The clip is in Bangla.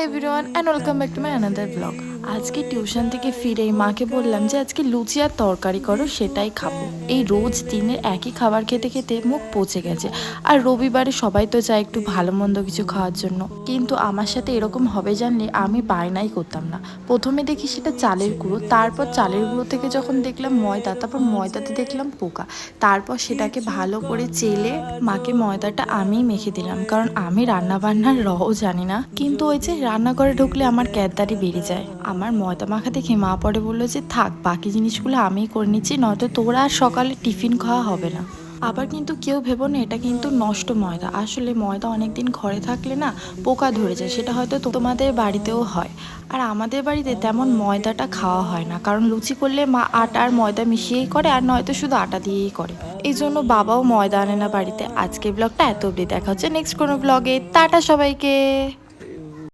Everyone and welcome back to my another blog. আজকে টিউশন থেকে ফিরেই মাকে বললাম যে আজকে লুচি আর তরকারি করো, সেটাই খাবো। এই রোজ দিনের একই খাবার খেতে খেতে মুখ পচে গেছে। আর রবিবারে সবাই তো চায় একটু ভালো মন্দ কিছু খাওয়ার জন্য, কিন্তু আমার সাথে এরকম হবে জানলে আমি বায়নাই করতাম না। প্রথমে দেখি সেটা চালের গুঁড়ো, তারপর চালের গুঁড়ো থেকে যখন দেখলাম ময়দা, তারপর ময়দাতে দেখলাম পোকা। তারপর সেটাকে ভালো করে চেলে মাকে ময়দাটা আমিই মেখে দিলাম, কারণ আমি রান্না বান্নার রও জানি না। কিন্তু ওই যে রান্নাঘরে ঢুকলে আমার ক্যাদারি বেড়ে যায়। আমার ময়দা মাখা দেখে মা পরে বললো যে থাক, বাকি জিনিসগুলো আমিই করে নিচ্ছি, নয়তো তোরা আর সকালে টিফিন খাওয়া হবে না। আবার কিন্তু কেউ ভেবো না এটা কিন্তু নষ্ট ময়দা। আসলে ময়দা অনেকদিন ঘরে থাকলে না পোকা ধরে যায়, সেটা হয়তো তোমাদের বাড়িতেও হয়। আর আমাদের বাড়িতে তেমন ময়দাটা খাওয়া হয় না, কারণ লুচি করলে মা আটা আর ময়দা মিশিয়েই করে, আর নয়তো শুধু আটা দিয়েই করে। এই জন্য বাবাও ময়দা আনে না বাড়িতে। আজকে ব্লগটা এত অবধি, দেখা হচ্ছে নেক্সট কোনো ব্লগে। টাটা সবাইকে।